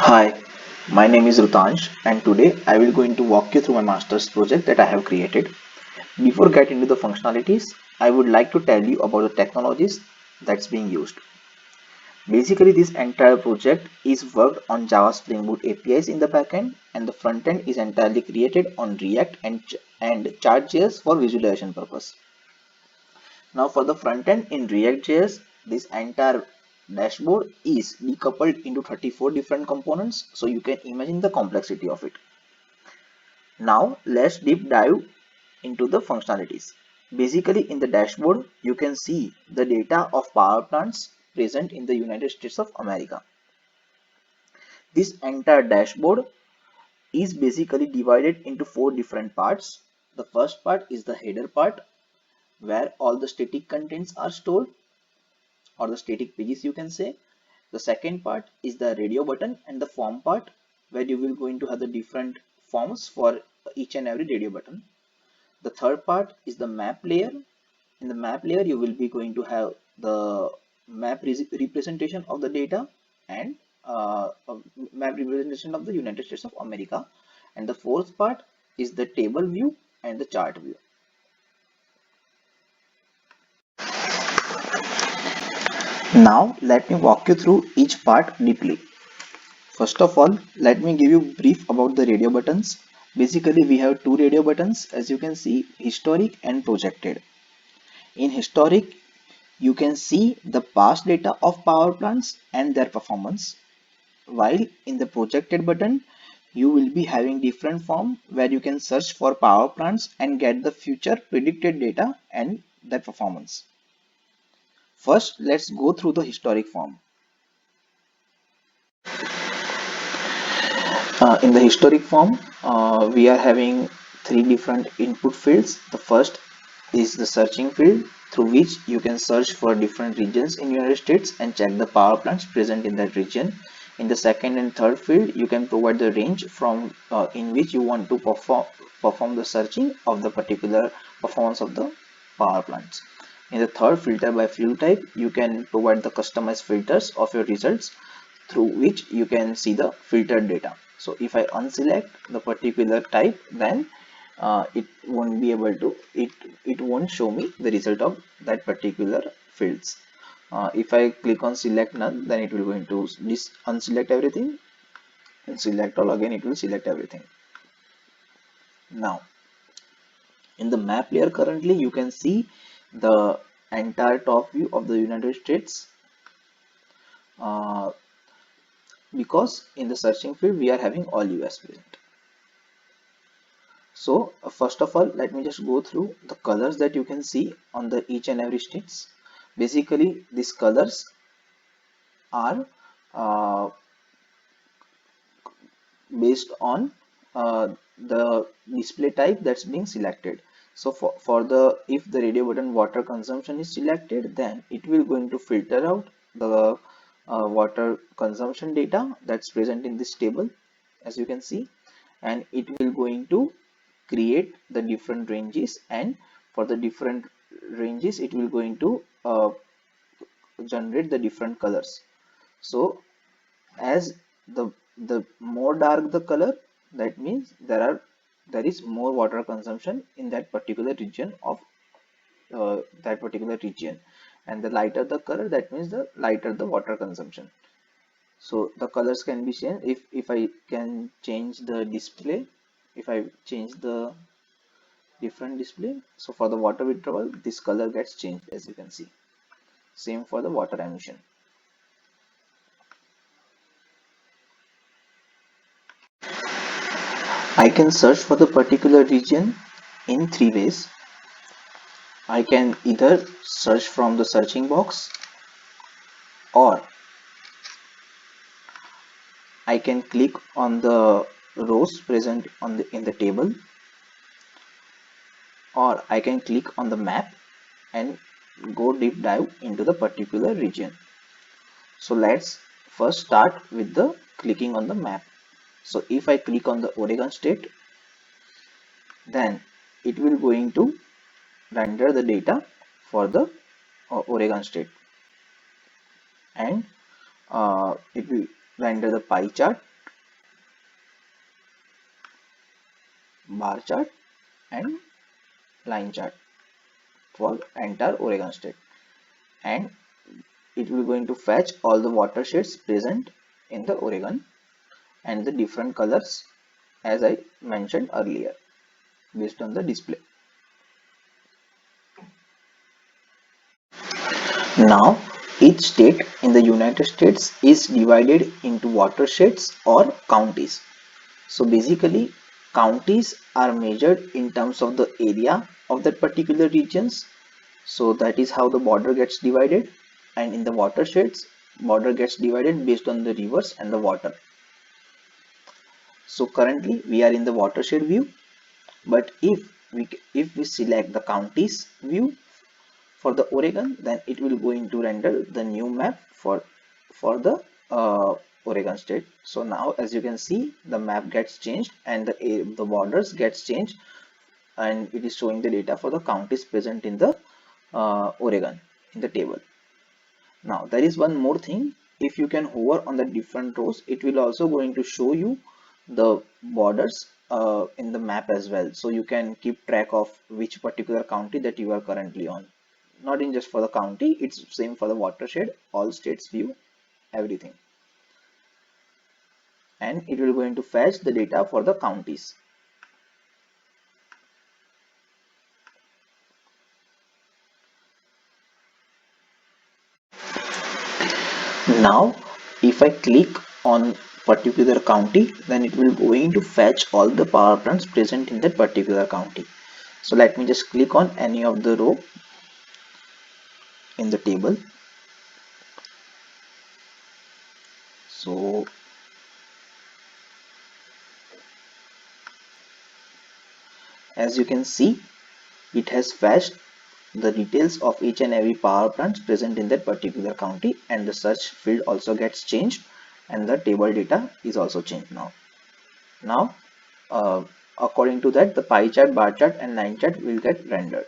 Hi, my name is Rutansh and today I will going to walk you through my master's project that I have created. Before get into the functionalities, I would like to tell you about the technologies that's being used. Basically, this entire project is worked on Java Spring Boot APIs in the backend and the frontend is entirely created on React and Chart.js for visualization purpose. Now for the front end in React.js, this entire dashboard is decoupled into 34 different components, so you can imagine the complexity of it. Now let's deep dive into the functionalities. Basically in the dashboard, you can see the data of power plants present in the United States of America. This entire dashboard is basically divided into four different parts. The first part is the header part where all the static contents are stored, or the static pages you can say. The second part is the radio button and the form part where you will going to have the different forms for each and every radio button. The third part is the map layer. In the map layer you will be going to have the map representation of the data and map representation of the United States of America. And the fourth part is the table view and the chart view. Now let me walk you through each part deeply. First of all, let me give you brief about the radio buttons. Basically, we have two radio buttons as you can see, historic and projected. In historic, you can see the past data of power plants and their performance. While in the projected button, you will be having different form where you can search for power plants and get the future predicted data and their performance. First, let's go through the historic form. In the historic form, we are having three different input fields. The first is the searching field through which you can search for different regions in United States and check the power plants present in that region. In the second and third field, you can provide the range from in which you want to perform the searching of the particular performance of the power plants. In the third filter by field type, you can provide the customized filters of your results through which you can see the filtered data. So if I unselect the particular type, then it won't be able to it won't show me the result of that particular fields. If I click on select none, then it will going to unselect everything and select all again, it will select everything. Now in the map layer currently you can see the entire top view of the United States, uh, because in the searching field we are having all US present. So first of all, let me just go through the colors that you can see on the each and every states. Basically, these colors are uh, based on the display type that's being selected. So for the if the radio button water consumption is selected, then it will going to filter out the water consumption data that's present in this table, as you can see, and it will going to create the different ranges, and for the different ranges it will going to generate the different colors. So as the more dark the color, that means there is more water consumption in that particular region of that particular region, and the lighter the color, that means the lighter the water consumption. So the colors can be changed if I can change the display, if I change the different display. So for the water withdrawal, this color gets changed, as you can see. Same for the water emission. I can search for the particular region in three ways. I can either search from the searching box, or I can click on the rows present on in the table, or I can click on the map and go deep dive into the particular region. So let's first start with the clicking on the map. So if I click on the Oregon state, then it will going to render the data for the Oregon state, and it will render the pie chart bar chart and line chart for entire Oregon state, and it will going to fetch all the watersheds present in the Oregon and the different colors as I mentioned earlier based on the display. Now each state in the United States is divided into watersheds or counties. So basically counties are measured in terms of the area of that particular regions. So that is how the border gets divided, and in the watersheds border gets divided based on the rivers and the water. So currently we are in the watershed view, but if we select the counties view for the Oregon, then it will going to render the new map for the Oregon state. So now as you can see the map gets changed and the borders gets changed, and it is showing the data for the counties present in the Oregon in the table. Now there is one more thing. If you can hover on the different rows, it will also going to show you the borders in the map as well, so you can keep track of which particular county that you are currently on. Not in just for the county, it's same for the watershed, all states view, everything, and it will going to fetch the data for the counties. Now if I click on particular county, then it will going to fetch all the power plants present in that particular county. So let me just click on any of the row in the table. So as you can see, it has fetched the details of each and every power plant present in that particular county, and the search field also gets changed and the table data is also changed now. Now according to that, the pie chart, bar chart and line chart will get rendered.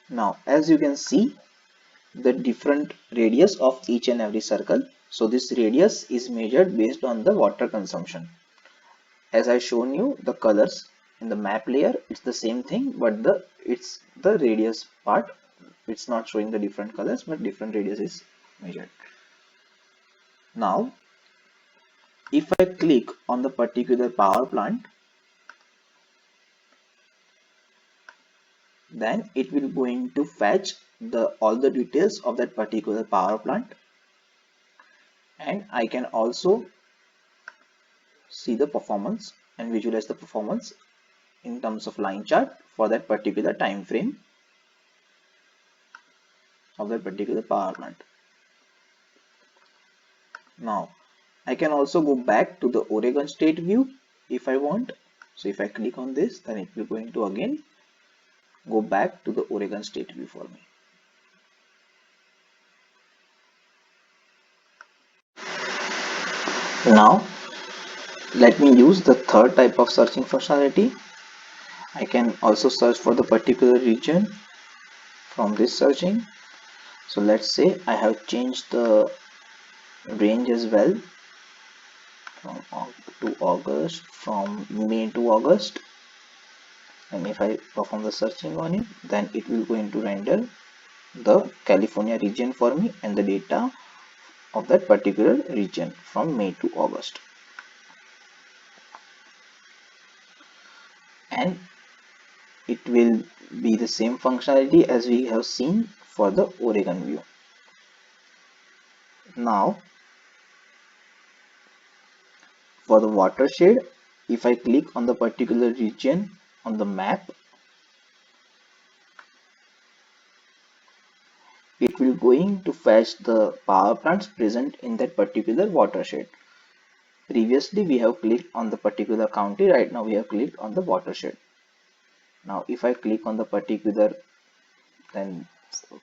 Now as you can see the different radius of each and every circle. So this radius is measured based on the water consumption. As I shown you the colors in the map layer, it's the same thing, but it's the radius part, it's not showing the different colors, but different radius is measured. Now if I click on the particular power plant, then it will going to fetch all the details of that particular power plant, and I can also see the performance and visualize the performance in terms of line chart for that particular time frame of that particular power plant. Now I can also go back to the Oregon state view if I want. So if I click on this, then it will going to again go back to the Oregon state view for me. Now let me use the third type of searching functionality. I can also search for the particular region from this searching. So let's say I have changed the range as well to August, from May to August, and if I perform the searching on it, then it will going to render the California region for me and the data of that particular region from May to August. And it will be the same functionality as we have seen for the Oregon view. Now for the watershed, if I click on the particular region on the map, it will going to fetch the power plants present in that particular watershed. Previously we have clicked on the particular county, right now we have clicked on the watershed. Now if I click on the particular then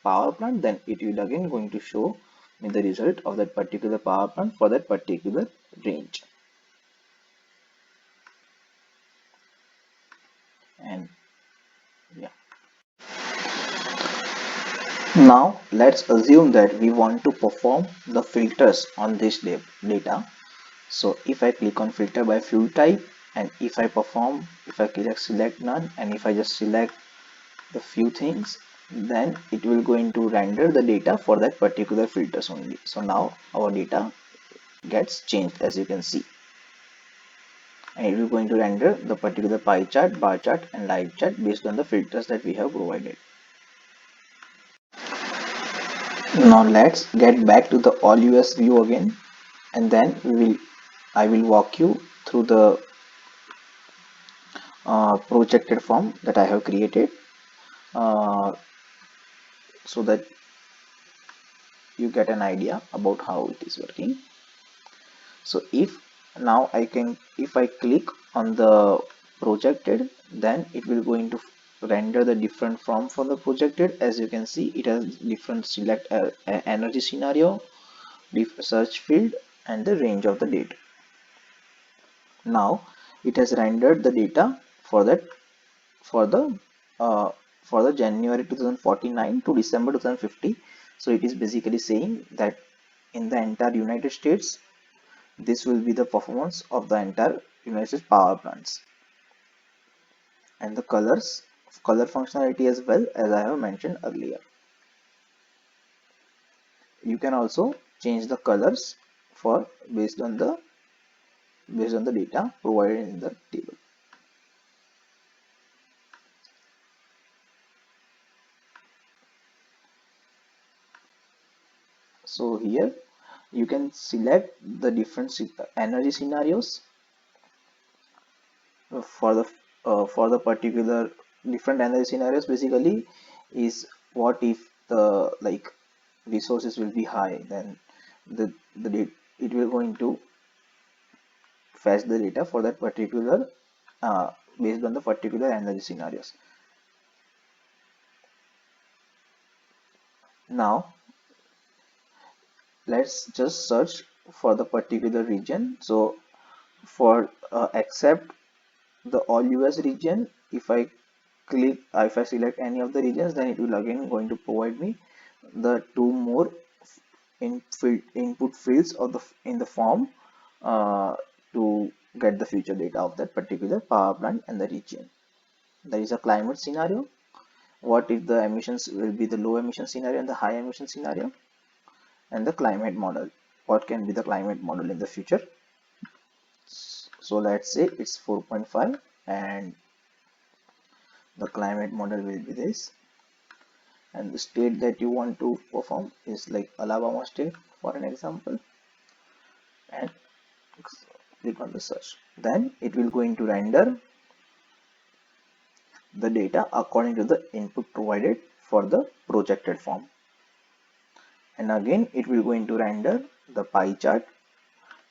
power plant, then it will again going to show me the result of that particular power plant for that particular range. And yeah, Now let's assume that we want to perform the filters on this data. So if I click on filter by field type, and if I click select none, and if I just select the few things, then it will going to render the data for that particular filters only. So now our data gets changed, as you can see, and it will going to render the particular pie chart, bar chart and live chart based on the filters that we have provided. Now let's get back to the all US view again, and then I will walk you through the projected form that I have created, uh, so that you get an idea about how it is working. So if I click on the projected, then it will going to render the different form for the projected. As you can see, it has different select energy scenario, search field and the range of the date. Now it has rendered the data for that for the uh, for the January 2049 to December 2050. So it is basically saying that in the entire United States, this will be the performance of the entire United States power plants, and the color functionality as well, as I have mentioned earlier. You can also change the colors for based on the data provided in the table. So here you can select the different energy scenarios for the particular different energy scenarios. Basically is what if the like resources will be high, then it will going to fetch the data for that particular based on the particular energy scenarios. Now let's just search for the particular region. So for except the all US region, if I select any of the regions, then it will again going to provide me the two more input fields of the in the form uh, to get the future data of that particular power plant and the region. There is a climate scenario. What if the emissions will be the low emission scenario and the high emission scenario, and the climate model. What can be the climate model in the future? So let's say it's 4.5, and the climate model will be this, and the state that you want to perform is like Alabama state for an example, and click on the search. Then it will going to render the data according to the input provided for the projected form, and again it will going to render the pie chart,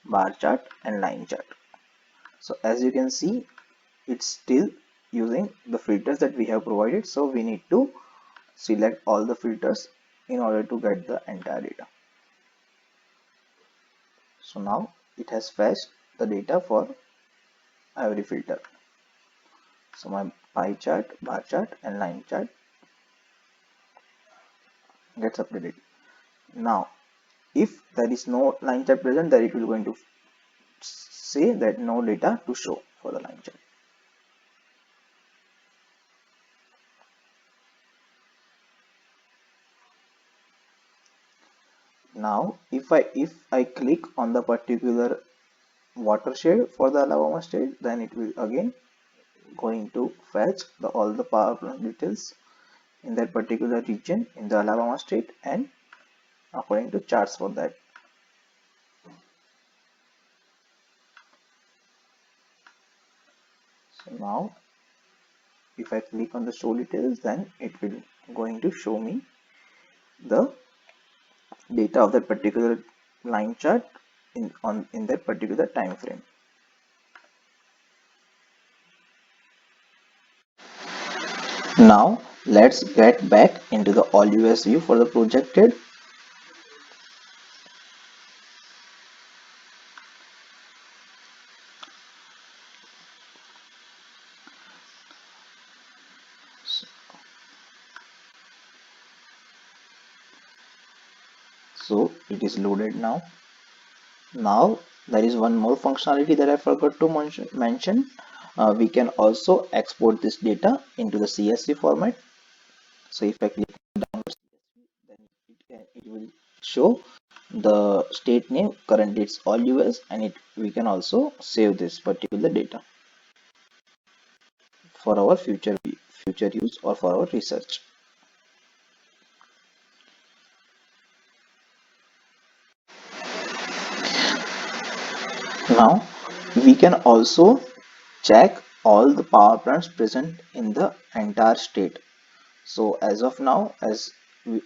bar chart and line chart. So as you can see, it's still using the filters that we have provided, so we need to select all the filters in order to get the entire data. So now it has fetched the data for every filter. So my pie chart, bar chart and line chart gets updated. Now if there is no line chart present, then it will going to say that no data to show for the line chart. Now if I click on the particular watershed for the Alabama state, then it will again going to fetch all the power plant details in that particular region in the Alabama state, and according to charts for that. So now if I click on the show details, then it will going to show me the data of that particular line chart in that particular time frame. Now let's get back into the all US view for the projected. So it is loaded now. Now there is one more functionality that I forgot to mention. We can also export this data into the CSV format. So if I click on download CSV, then it will show the state name. Currently it's all US, and we can also save this particular data for our future use or for our research. Now we can also check all the power plants present in the entire state. So as of now,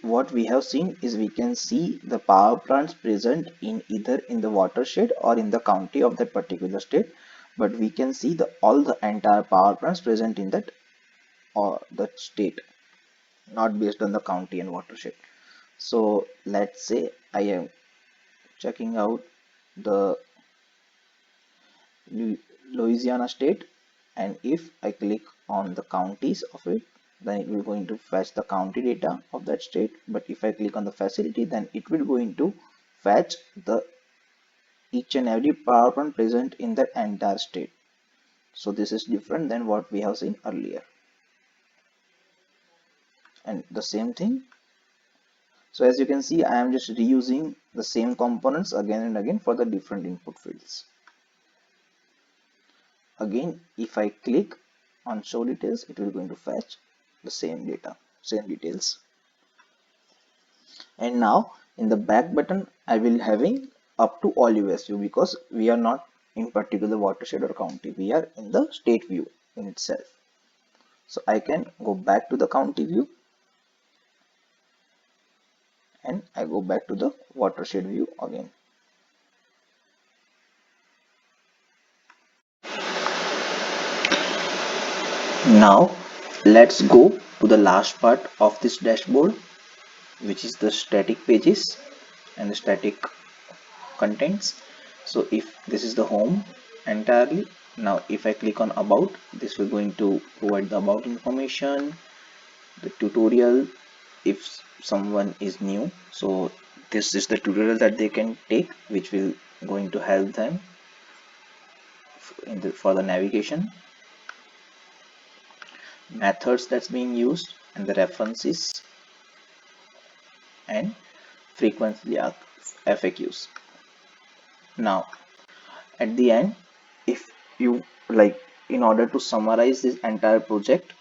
what we have seen is we can see the power plants present in either in the watershed or in the county of that particular state, but we can see all the entire power plants present in that or that state, not based on the county and watershed. So let's say I am checking out the Louisiana state, and if I click on the counties of it, then it will going to fetch the county data of that state. But if I click on the facility, then it will going to fetch the each and every power plant present in that entire state. So this is different than what we have seen earlier, and the same thing. So as you can see, I am just reusing the same components again and again for the different input fields. Again, if I click on show details, it will going to fetch the same data, same details. And now in the back button, I will having up to all US view, because we are not in particular watershed or county, we are in the state view in itself. So I can go back to the county view, and I go back to the watershed view again. Now let's go to the last part of this dashboard, which is the static pages and the static contents. So if this is the home entirely, now if I click on about, this will going to provide the about information, the tutorial if someone is new. So this is the tutorial that they can take, which will going to help them for the navigation, methods that's being used, and the references, and frequently asked FAQs. Now at the end, if you like, in order to summarize this entire project,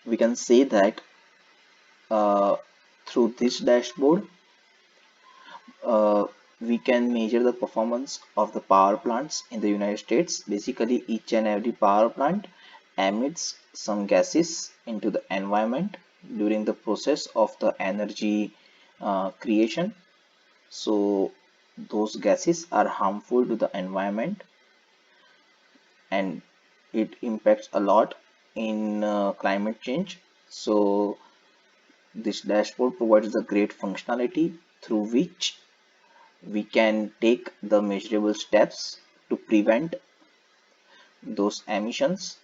we can say that through this dashboard, uh, we can measure the performance of the power plants in the United States. Basically, each and every power plant emits some gases into the environment during the process of the energy creation. So those gases are harmful to the environment, and it impacts a lot in climate change. So this dashboard provides a great functionality through which we can take the measurable steps to prevent those emissions,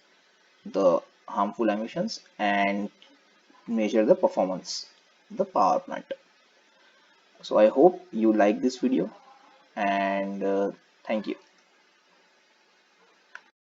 the harmful emissions, and measure the performance of the power plant. So I hope you like this video, and thank you.